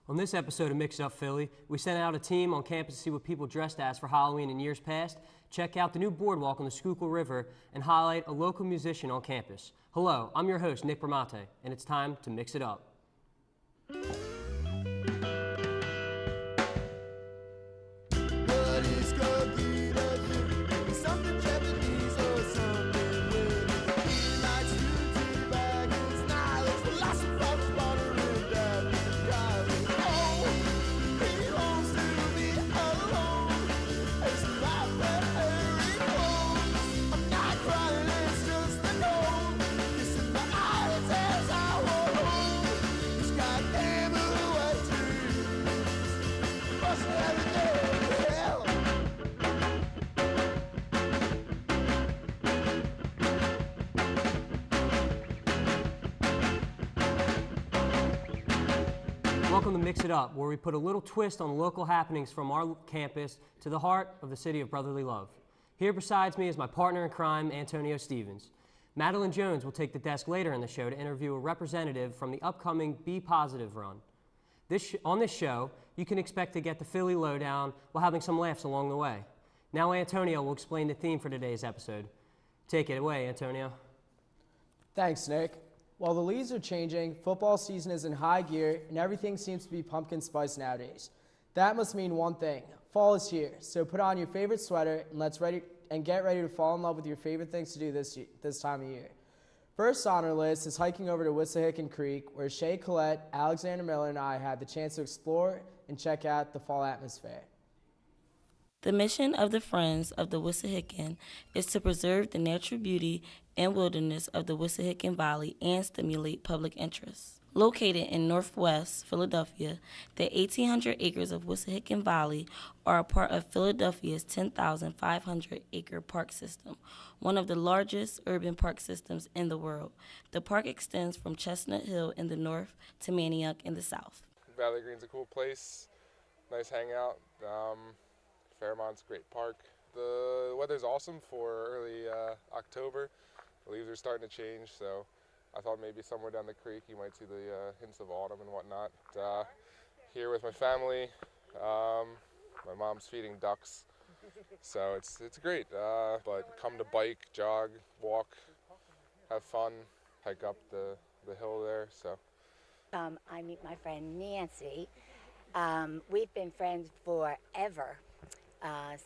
On this episode of Mix It Up Philly, we sent out a team on campus to see what people dressed as for Halloween in years past, check out the new boardwalk on the Schuylkill River, and highlight a local musician on campus. Hello, I'm your host, Nick Bramante, and it's time to mix it up. Welcome to Mix It Up, where we put a little twist on local happenings from our campus to the heart of the city of brotherly love. Here besides me is my partner in crime, Antonio Stevens. Madeline Jones will take the desk later in the show to interview a representative from the upcoming Be Positive run. On this show, you can expect to get the Philly lowdown while having some laughs along the way. Now Antonio will explain the theme for today's episode. Take it away, Antonio. Thanks, Nick. While the leaves are changing, football season is in high gear, and everything seems to be pumpkin spice nowadays. That must mean one thing. Fall is here, so put on your favorite sweater and get ready to fall in love with your favorite things to do this time of year. First on our list is hiking over to Wissahickon Creek, where Shay Collette, Alexander Miller, and I had the chance to explore and check out the fall atmosphere. The mission of the Friends of the Wissahickon is to preserve the natural beauty and wilderness of the Wissahickon Valley and stimulate public interest. Located in northwest Philadelphia, the 1,800 acres of Wissahickon Valley are a part of Philadelphia's 10,500-acre park system, one of the largest urban park systems in the world. The park extends from Chestnut Hill in the north to Manayunk in the south. Valley Green's a cool place, nice hangout. Fairmont's a great park. The weather's awesome for early October. The leaves are starting to change, so I thought maybe somewhere down the creek you might see the hints of autumn and whatnot. Here with my family, my mom's feeding ducks, so it's great. But come to bike, jog, walk, have fun, hike up the hill there. So I meet my friend Nancy. We've been friends forever.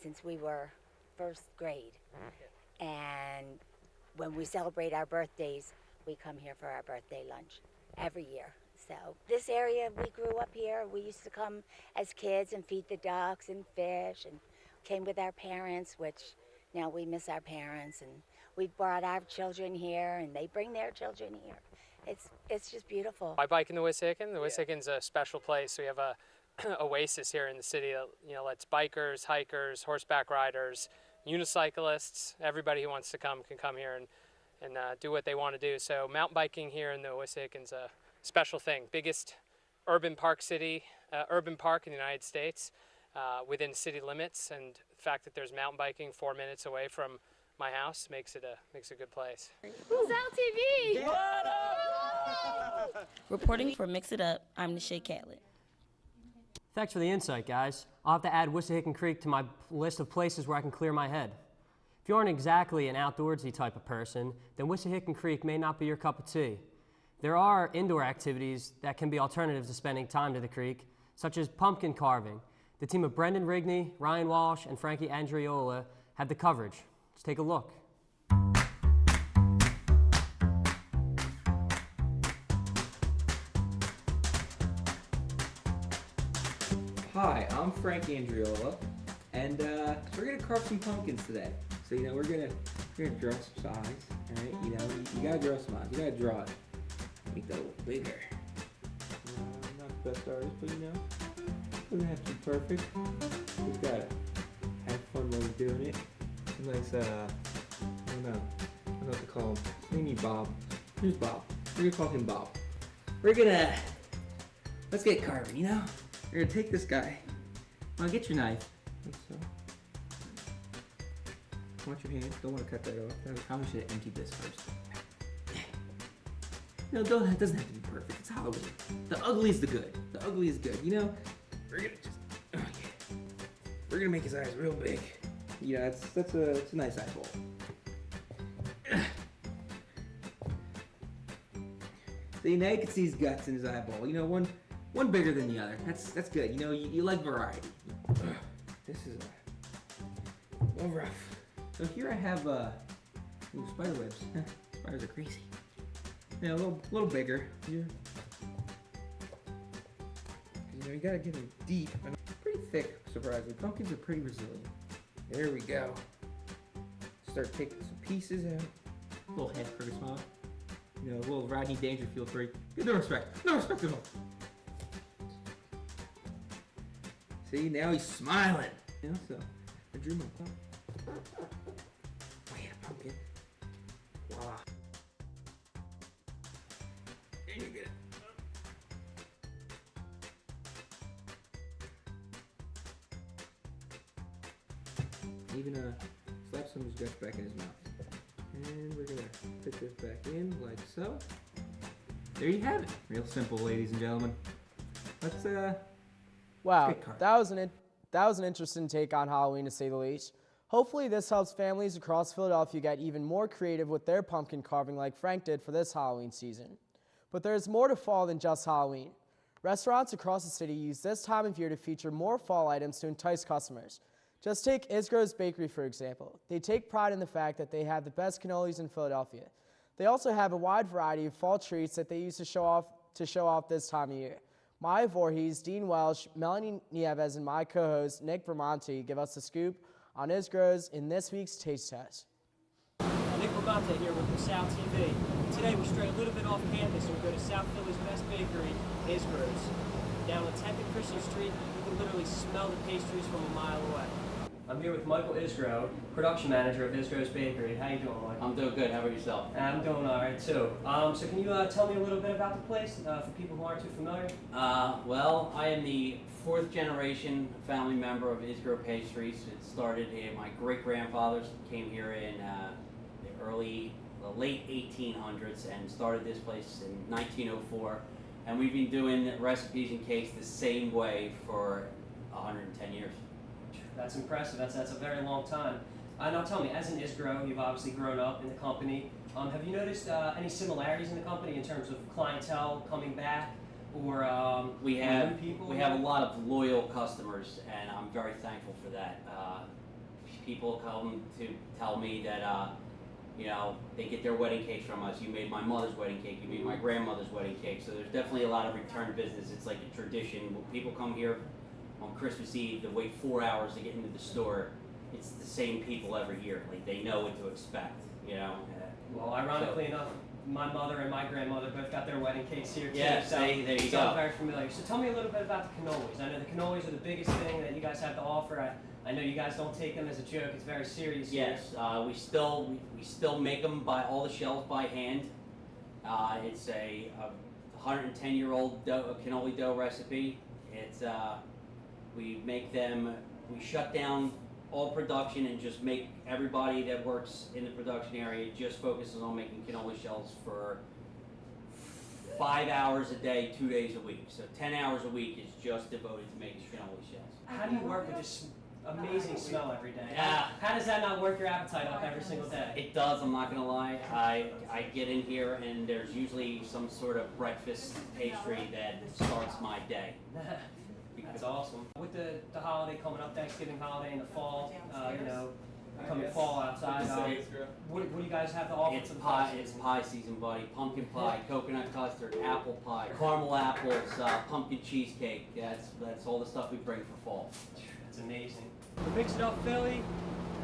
Since we were first grade. And when we celebrate our birthdays, we come here for our birthday lunch every year. So this area, we grew up here. We used to come as kids and feed the ducks and fish, and came with our parents, which now we miss our parents. And we brought our children here, and they bring their children here. It's just beautiful. I bike in the Wissahickon. The Wissahickon's a special place. We have a oasis here in the city that lets bikers, hikers, horseback riders, unicyclists, everybody who wants to come can come here and do what they want to do. So mountain biking here in the Wissahickon's a special thing. Biggest urban park in the United States within city limits, and the fact that there's mountain biking 4 minutes away from my house makes it a good place. Who's LTV? Reporting for Mix It Up, I'm Nishay Catlett. Thanks for the insight, guys. I'll have to add Wissahickon Creek to my list of places where I can clear my head. If you aren't exactly an outdoorsy type of person, then Wissahickon Creek may not be your cup of tea. There are indoor activities that can be alternatives to spending time to the creek, such as pumpkin carving. The team of Brendan Rigney, Ryan Walsh, and Frankie Andriola have the coverage. Let's take a look. Hi, I'm Frankie Andriola, and we're gonna carve some pumpkins today. So we're gonna draw some size, all right? You gotta draw some size. You gotta draw it. Make that a little bigger. Not the best artist, but doesn't have to be perfect. Just gotta have fun while we're doing it. Some nice, I don't know what to call him. Maybe Bob. Here's Bob. We're gonna call him Bob. Let's get carving, We're gonna take this guy. Get your knife. Like so. Watch your hands. Don't want to cut that off. I probably should have emptied this first. No, don't, it doesn't have to be perfect. It's Halloween. The ugly is the good. The ugly is good. You know, we're gonna just, okay. We're gonna make his eyes real big. You know, it's a nice eyeball. See, now you can see his guts in his eyeball. You know, one bigger than the other. That's good. You know, you like variety. This is a little rough. So here I have spider webs. Spiders are crazy. Yeah, a little bigger here. You know, you gotta get them deep and pretty thick. Surprisingly, pumpkins are pretty resilient. There we go. Start taking some pieces out. A little head crooked smile. You know, a little Rodney Dangerfield for you. No respect. No respect at all. See, now he's smiling. You know, so I drew my thumb. Wait, a pumpkin. Voila. And you get it. Even slap some of his guts back in his mouth. And we're gonna put this back in like so. There you have it. Real simple, ladies and gentlemen. Let's Wow, good card. that was an interesting take on Halloween, to say the least. Hopefully this helps families across Philadelphia get even more creative with their pumpkin carving like Frank did for this Halloween season. But there's more to fall than just Halloween. Restaurants across the city use this time of year to feature more fall items to entice customers. Just take Isgro's Bakery, for example. They take pride in the fact that they have the best cannolis in Philadelphia. They also have a wide variety of fall treats that they use to show off this time of year. Maya Voorhees, Dean Welsh, Melanie Nieves, and my co-host Nick Vermonte give us the scoop on Isgro's in this week's Taste Test. Nick Vermonte here with LaSalle TV. Today we stray a little bit off campus and we go to South Philly's best bakery, Isgro's. Down on 10th and Christian Street, you can literally smell the pastries from a mile away. I'm here with Michael Isgro, production manager of Isgro's Bakery. How you doing, Mike? I'm doing good. How about yourself? I'm doing all right too. So can you tell me a little bit about the place for people who aren't too familiar? Well, I am the fourth generation family member of Isgro Pastries. It started in my great-grandfathers came here in the late 1800s and started this place in 1904. And we've been doing recipes and cakes the same way for 110 years. That's impressive. That's a very long time. Now tell me, as an Isgro, you've obviously grown up in the company. Have you noticed any similarities in the company in terms of clientele coming back, or we new have people? We have a lot of loyal customers, and I'm very thankful for that. People come to tell me that you know, they get their wedding cakes from us. You made my mother's wedding cake. You made my grandmother's wedding cake. So there's definitely a lot of return business. It's like a tradition. When people come here on Christmas Eve, they wait 4 hours to get into the store. It's the same people every year. Like, they know what to expect, you know. Well, ironically enough, my mother and my grandmother both got their wedding cakes here too. Yeah, so, there you so go. I'm very familiar. So tell me a little bit about the cannolis. I know the cannolis are the biggest thing that you guys have to offer. I know you guys don't take them as a joke. It's very serious. Yes, we still make them by all the shells by hand. It's a 110-year-old cannoli dough recipe. It's we make them. We shut down all production and just make everybody that works in the production area just focuses on making cannoli shells for 5 hours a day, 2 days a week. So 10 hours a week is just devoted to making cannoli shells. How do you work with this amazing smell every day? Yeah. How does that not work your appetite up every single day? It does, I'm not gonna lie. I get in here and there's usually some sort of breakfast pastry that starts my day. That's awesome. With the holiday coming up, Thanksgiving holiday in the fall, you know, coming fall outside, what do you guys have to offer? It's pie season, buddy. Pumpkin pie, coconut custard, apple pie, caramel apples, pumpkin cheesecake. That's all the stuff we bring for fall. That's amazing. For Mix It Up Philly,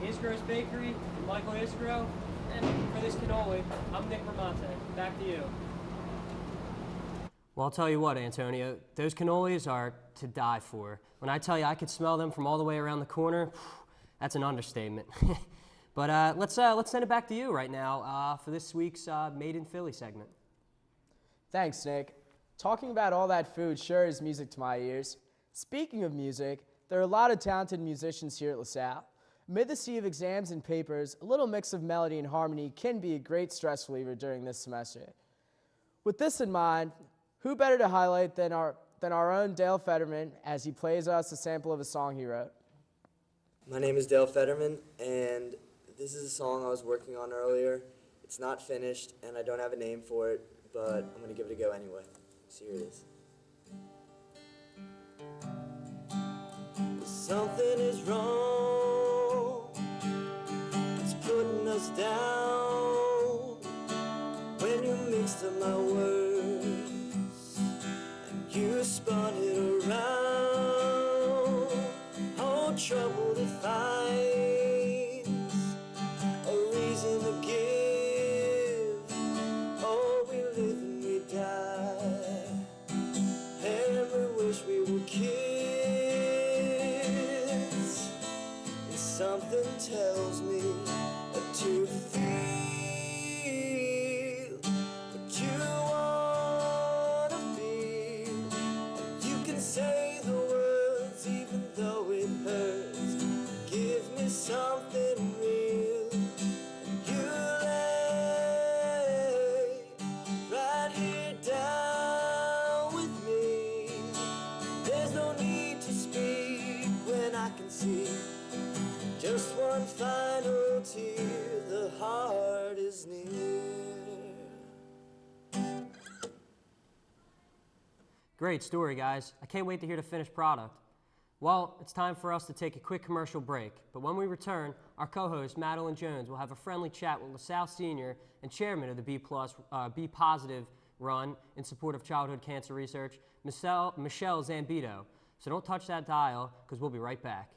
Isgro's Bakery, and Michael Isgro, and for this cannoli, I'm Nick Vermonte. Back to you. Well, I'll tell you what, Antonio, those cannolis are to die for. When I tell you I could smell them from all the way around the corner, that's an understatement. But let's send it back to you right now for this week's Made in Philly segment. Thanks, Nick. Talking about all that food sure is music to my ears. Speaking of music, there are a lot of talented musicians here at LaSalle. Amid the sea of exams and papers, a little mix of melody and harmony can be a great stress reliever during this semester. With this in mind, who better to highlight than our own Dale Fetterman as he plays us a sample of a song he wrote. My name is Dale Fetterman, and this is a song I was working on earlier. It's not finished, and I don't have a name for it, but I'm going to give it a go anyway. So here it is. Something is wrong. It's putting us down when you mixed up my words and you spun it around. Oh, trouble that finds a reason to give. Oh, we live and we die, and we wish we were kids. And something tells me to feel what you wanna feel. You can say the words even though it hurts. Give me something real. You lay right here down with me. There's no need to speak when I can see just one final tear. The heart is near. Great story, guys. I can't wait to hear the finished product. Well, it's time for us to take a quick commercial break, but when we return, our co-host, Madeline Jones, will have a friendly chat with LaSalle Senior and chairman of the B Positive run in support of childhood cancer research, Michelle Zambito. So don't touch that dial, because we'll be right back.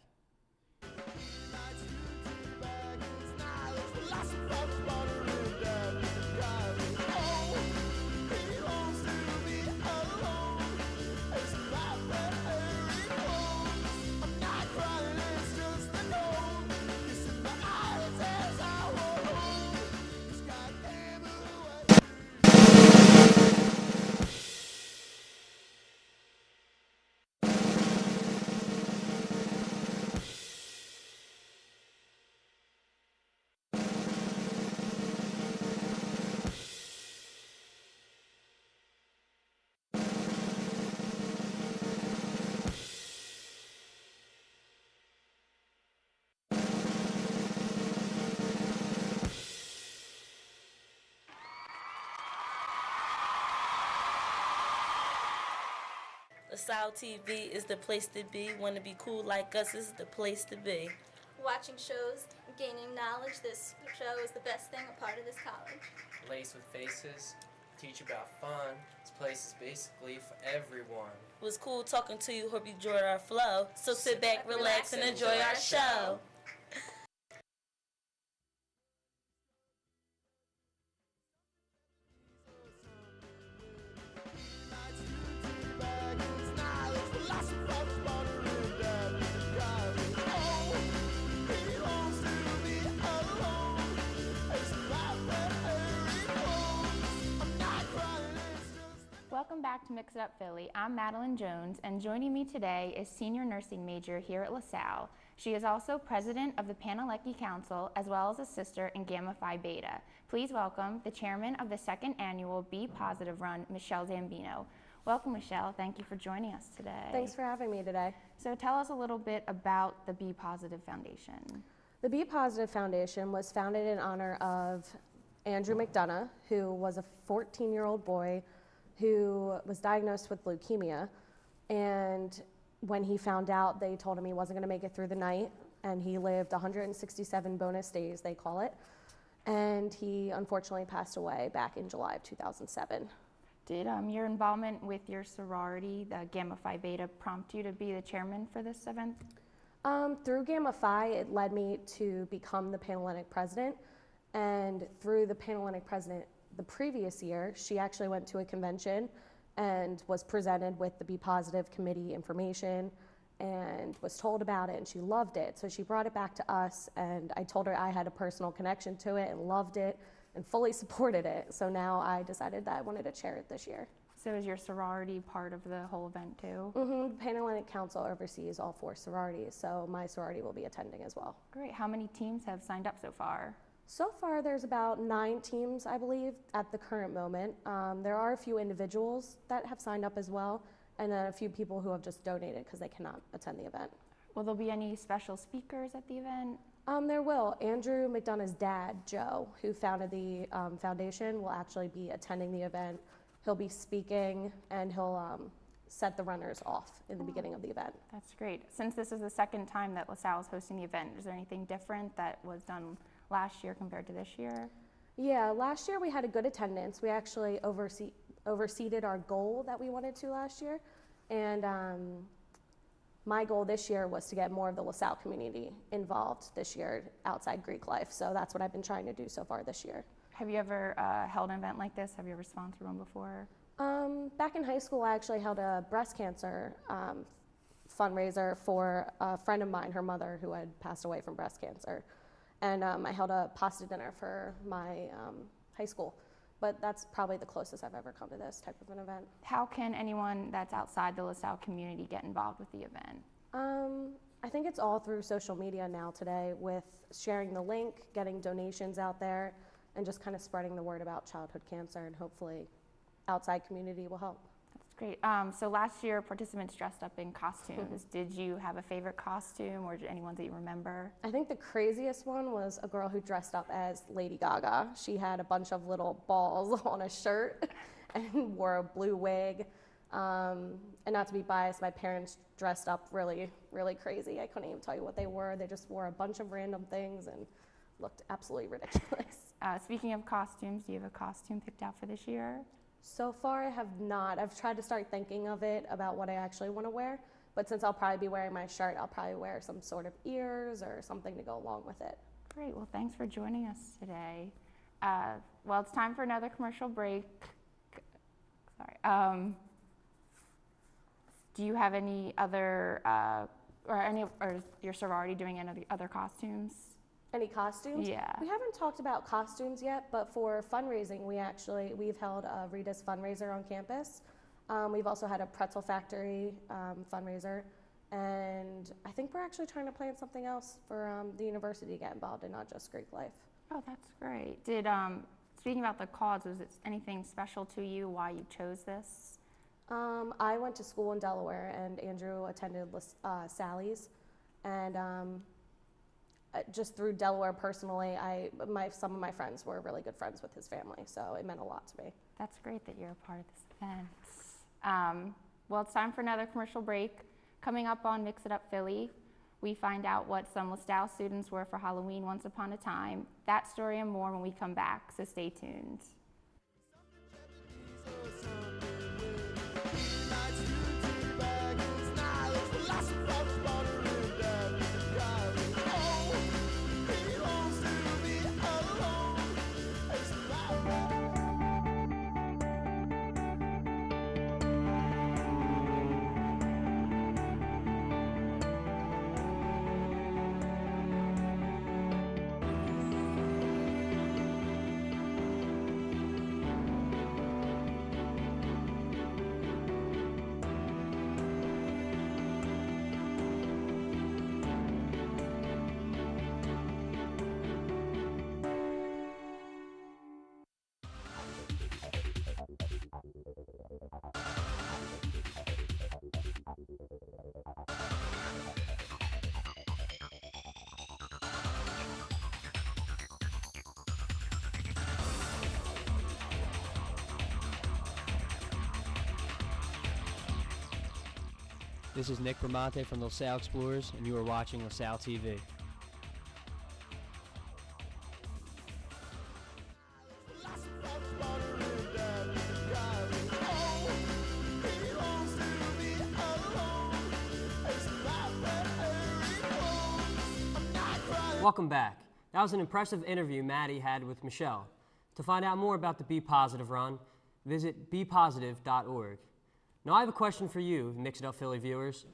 LaSalle TV is the place to be. Want to be cool like us, this is the place to be. Watching shows, gaining knowledge. This show is the best thing, a part of this college. Laced with faces, teach about fun. This place is basically for everyone. It was cool talking to you. Hope you enjoyed our flow. So sit back, relax, and enjoy our show. Welcome back to Mix It Up Philly. I'm Madeline Jones, and joining me today is senior nursing major here at LaSalle. She is also president of the Panalecki Council, as well as a sister in Gamma Phi Beta. Please welcome the chairman of the second annual B Positive Run, Michelle Zambito. Welcome, Michelle. Thank you for joining us today. Thanks for having me today. So tell us a little bit about the B Positive Foundation. The B Positive Foundation was founded in honor of Andrew McDonough, who was a 14-year-old boy who was diagnosed with leukemia. And when he found out, they told him he wasn't going to make it through the night, and he lived 167 bonus days, they call it. And he unfortunately passed away back in July of 2007. Did your involvement with your sorority, the Gamma Phi Beta, prompt you to be the chairman for this event? Through Gamma Phi, it led me to become the Panhellenic president. And through the Panhellenic president the previous year, she actually went to a convention and was presented with the B Positive committee information and was told about it, and she loved it. So she brought it back to us, and I told her I had a personal connection to it and loved it and fully supported it. So now I decided that I wanted to chair it this year. So is your sorority part of the whole event too? Mm-hmm. The Panhellenic Council oversees all 4 sororities, so my sorority will be attending as well. Great. How many teams have signed up so far? So far, there's about 9 teams, I believe, at the current moment. There are a few individuals that have signed up as well, and then a few people who have just donated because they cannot attend the event. Will there be any special speakers at the event? There will. Andrew McDonough's dad, Joe, who founded the foundation, will actually be attending the event. He'll be speaking, and he'll set the runners off in the beginning of the event. That's great. Since this is the second time that LaSalle is hosting the event, is there anything different that was done last year compared to this year? Yeah, last year we had a good attendance. We actually overseeded our goal that we wanted to last year. And my goal this year was to get more of the LaSalle community involved this year outside Greek life. So that's what I've been trying to do so far this year. Have you ever held an event like this? Have you ever sponsored one before? Back in high school, I actually held a breast cancer fundraiser for a friend of mine, her mother, who had passed away from breast cancer. And I held a pasta dinner for my high school. But that's probably the closest I've ever come to this type of an event. How can anyone that's outside the LaSalle community get involved with the event? I think it's all through social media now today, with sharing the link, getting donations out there, and just kind of spreading the word about childhood cancer, and hopefully outside community will help. That's great. So last year, participants dressed up in costumes. Did you have a favorite costume, or any ones that you remember? I think the craziest one was a girl who dressed up as Lady Gaga. She had a bunch of little balls on a shirt and wore a blue wig. And not to be biased, my parents dressed up really, really crazy. I couldn't even tell you what they were. They just wore a bunch of random things and looked absolutely ridiculous. Speaking of costumes, do you have a costume picked out for this year? So far, I have not. I've tried to start thinking of it about what I actually want to wear, but since I'll probably be wearing my shirt, I'll probably wear some sort of ears or something to go along with it. Great. Well, thanks for joining us today. Well, it's time for another commercial break. Sorry. Do you have any other, or is your sorority doing any other costumes? Any costumes? Yeah. We haven't talked about costumes yet, but for fundraising, we've held a Rita's fundraiser on campus. We've also had a pretzel factory fundraiser, and I think we're actually trying to plan something else for the university to get involved in, not just Greek life. Oh, that's great. Speaking about the cause, was it anything special to you why you chose this? I went to school in Delaware, and Andrew attended Sally's, and just through Delaware personally, some of my friends were really good friends with his family, so it meant a lot to me. That's great that you're a part of this event. Well, it's time for another commercial break. Coming up on Mix It Up Philly, we find out what some LaSalle students were for Halloween once upon a time. That story and more when we come back, so stay tuned. This is Nick Bramante from LaSalle Explorers, and you are watching LaSalle TV. Welcome back. That was an impressive interview Maddie had with Michelle. To find out more about the Be Positive Run, visit bepositive.org. Now I have a question for you, Mix It Up Philly viewers.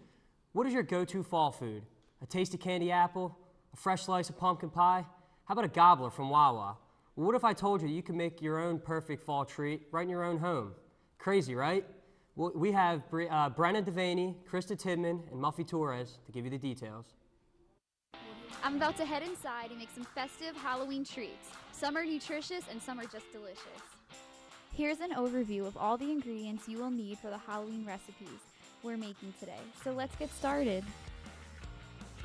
What is your go-to fall food? A tasty candy apple? A fresh slice of pumpkin pie? How about a gobbler from Wawa? Well, what if I told you you could make your own perfect fall treat right in your own home? Crazy, right? Well, we have Brenna Devaney, Krista Tidman, and Muffy Torres to give you the details. I'm about to head inside and make some festive Halloween treats. Some are nutritious and some are just delicious. Here's an overview of all the ingredients you will need for the Halloween recipes we're making today. So let's get started.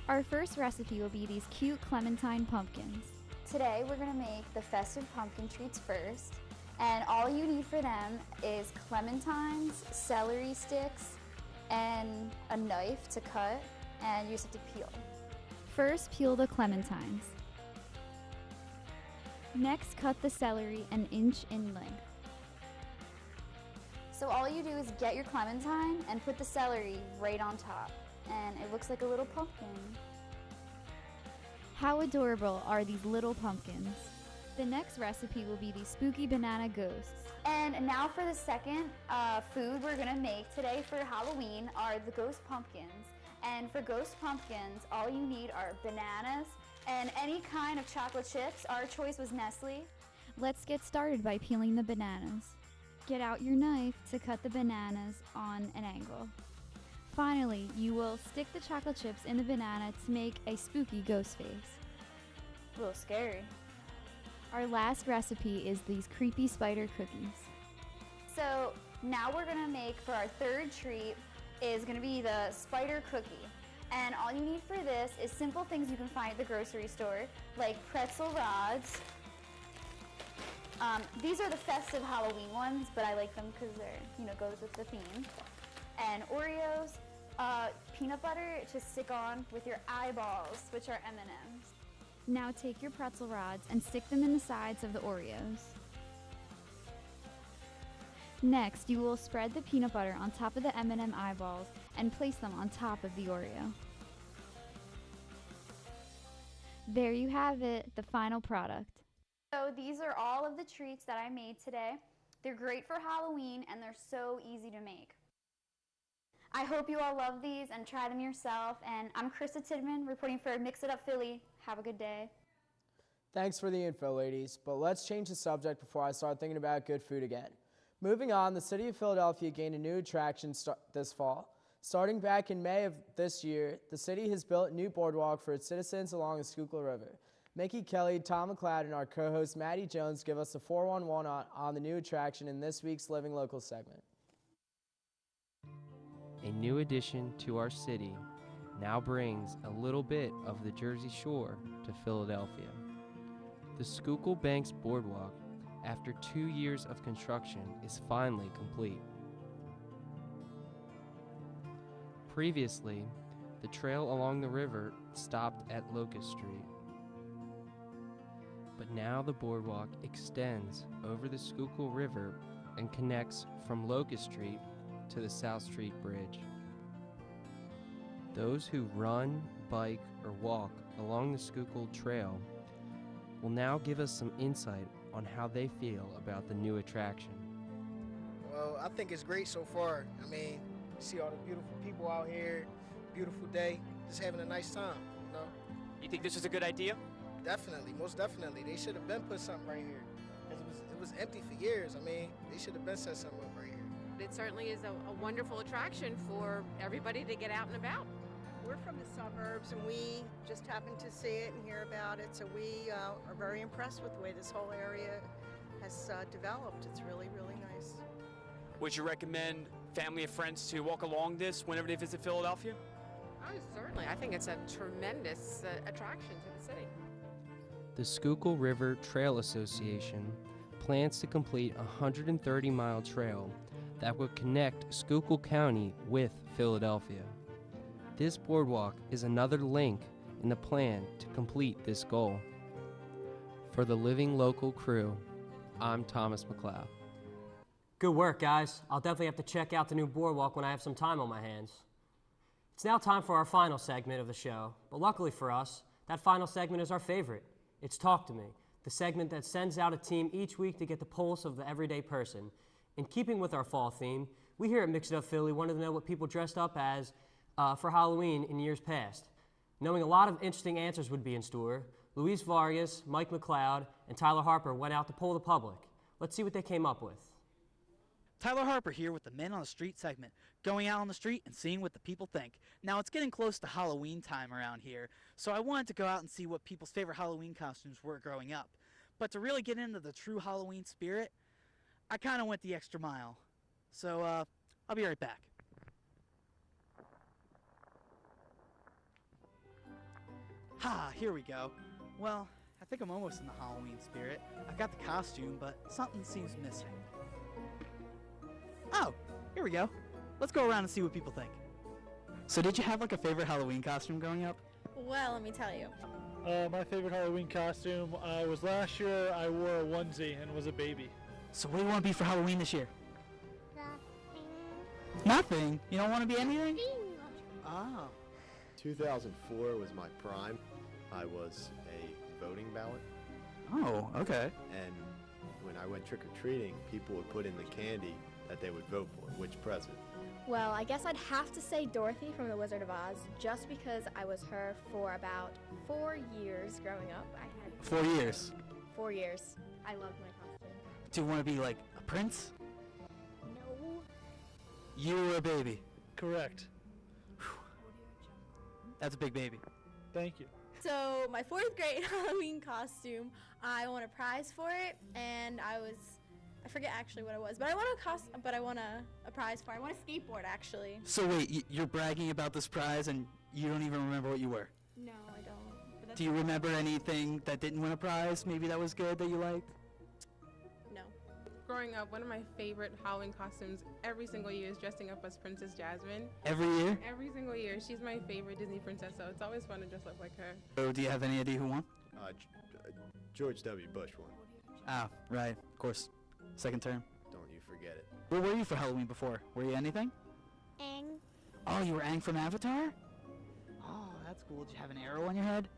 Our first recipe will be these cute clementine pumpkins. Today we're going to make the festive pumpkin treats first. And all you need for them is clementines, celery sticks, and a knife to cut, and you just have to peel. First, peel the clementines. Next, cut the celery an inch in length. So all you do is get your clementine and put the celery right on top, and it looks like a little pumpkin. How adorable are these little pumpkins? The next recipe will be these spooky banana ghosts. And now for the second food we're gonna make today for Halloween are the ghost pumpkins. And for ghost pumpkins, all you need are bananas and any kind of chocolate chips. Our choice was Nestle. Let's get started by peeling the bananas. Get out your knife to cut the bananas on an angle. Finally, you will stick the chocolate chips in the banana to make a spooky ghost face. A little scary. Our last recipe is these creepy spider cookies. So now we're gonna make for our third treat is gonna be the spider cookie. And all you need for this is simple things you can find at the grocery store, like pretzel rods. These are the festive Halloween ones, but I like them because they're, goes with the theme. And Oreos, peanut butter to stick on with your eyeballs, which are M&Ms. Now take your pretzel rods and stick them in the sides of the Oreos. Next, you will spread the peanut butter on top of the M&M eyeballs and place them on top of the Oreo. There you have it, the final product. So these are all of the treats that I made today. They're great for Halloween and they're so easy to make. I hope you all love these and try them yourself. And I'm Krista Tidman reporting for Mix It Up Philly. Have a good day. Thanks for the info, ladies, but let's change the subject before I start thinking about good food again. Moving on, the city of Philadelphia gained a new attraction this fall. Starting back in May of this year, the city has built a new boardwalk for its citizens along the Schuylkill River. Mickey Kelly, Tom McLeod, and our co-host Maddie Jones give us a 411 on the new attraction in this week's Living Local segment. A new addition to our city now brings a little bit of the Jersey Shore to Philadelphia. The Schuylkill Banks Boardwalk, after 2 years of construction, is finally complete. Previously, the trail along the river stopped at Locust Street. But now the boardwalk extends over the Schuylkill River and connects from Locust Street to the South Street Bridge. Those who run, bike, or walk along the Schuylkill Trail will now give us some insight on how they feel about the new attraction. Well, I think it's great so far. I mean, you see all the beautiful people out here, beautiful day, just having a nice time, You think this is a good idea? Definitely, most definitely. They should have been put something right here. It was empty for years. I mean, they should have been set something up right here. It certainly is a wonderful attraction for everybody to get out and about. We're from the suburbs and we just happened to see it and hear about it, so we are very impressed with the way this whole area has developed. It's really, really nice. Would you recommend family and friends to walk along this whenever they visit Philadelphia? Oh, certainly. I think it's a tremendous attraction to the city. The Schuylkill River Trail Association plans to complete a 130-mile trail that will connect Schuylkill County with Philadelphia. This boardwalk is another link in the plan to complete this goal. For the Living Local crew, I'm Thomas McLeod. Good work, guys. I'll definitely have to check out the new boardwalk when I have some time on my hands. It's now time for our final segment of the show, but luckily for us, that final segment is our favorite. It's Talk to Me, the segment that sends out a team each week to get the pulse of the everyday person. In keeping with our fall theme, we here at Mix It Up Philly wanted to know what people dressed up as for Halloween in years past. Knowing a lot of interesting answers would be in store, Luis Vargas, Mike McLeod, and Tyler Harper went out to poll the public. Let's see what they came up with. Tyler Harper here with the Men on the Street segment, going out on the street and seeing what the people think. Now, it's getting close to Halloween time around here, so I wanted to go out and see what people's favorite Halloween costumes were growing up. But to really get into the true Halloween spirit, I kind of went the extra mile. So, I'll be right back. Ha, here we go. Well, I think I'm almost in the Halloween spirit. I've got the costume, but something seems missing. Oh, here we go. Let's go around and see what people think. So did you have like a favorite Halloween costume growing up? Well, let me tell you. My favorite Halloween costume was last year. I wore a onesie and was a baby. So what do you want to be for Halloween this year? Nothing? You don't want to be anything? Oh. 2004 was my prime. I was a voting ballot. Oh, okay. And when I went trick-or-treating, people would put in the candy that they would vote for, which president. Well, I guess I'd have to say Dorothy from The Wizard of Oz, just because I was her for about 4 years growing up. I had 4 years. 4 years. I loved my costume. Do you want to be like a prince? No. You were a baby. Correct. That's a big baby. Thank you. So my 4th grade Halloween costume, I won a prize for it, and I forget actually what it was, but I won a prize for it. I won a skateboard actually. So wait, you're bragging about this prize and you don't even remember what you were? No, I don't. Do you remember anything that didn't win a prize, maybe that was good that you liked? No. Growing up, one of my favorite Halloween costumes every single year is dressing up as Princess Jasmine. Every year? Every single year. She's my favorite Disney princess, so it's always fun to dress up like her. So do you have any idea who won? George W. Bush won. Ah, right, of course. Second term. Don't you forget it. Where were you for Halloween before? Were you anything? Aang. Oh, you were Aang from Avatar? Oh, that's cool. Did you have an arrow on your head?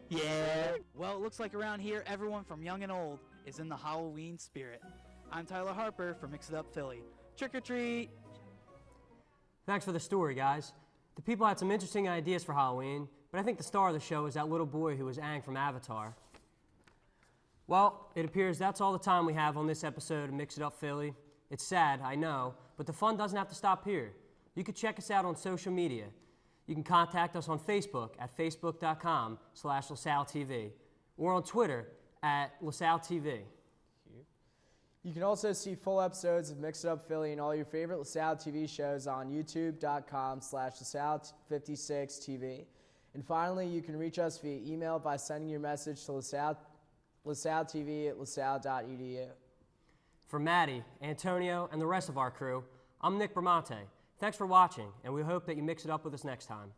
Yeah. Well, it looks like around here, everyone from young and old is in the Halloween spirit. I'm Tyler Harper for Mix It Up Philly. Trick or treat! Thanks for the story, guys. The people had some interesting ideas for Halloween, but I think the star of the show is that little boy who was Aang from Avatar. Well, it appears that's all the time we have on this episode of Mix It Up Philly. It's sad, I know, but the fun doesn't have to stop here. You can check us out on social media. You can contact us on Facebook at facebook.com/LaSalleTV or on Twitter at LaSalleTV. You can also see full episodes of Mix It Up Philly and all your favorite LaSalle TV shows on youtube.com/LaSalle56TV. And finally, you can reach us via email by sending your message to LaSalleTV@lasalle.edu. For Maddie, Antonio, and the rest of our crew, I'm Nick Bramante. Thanks for watching, and we hope that you mix it up with us next time.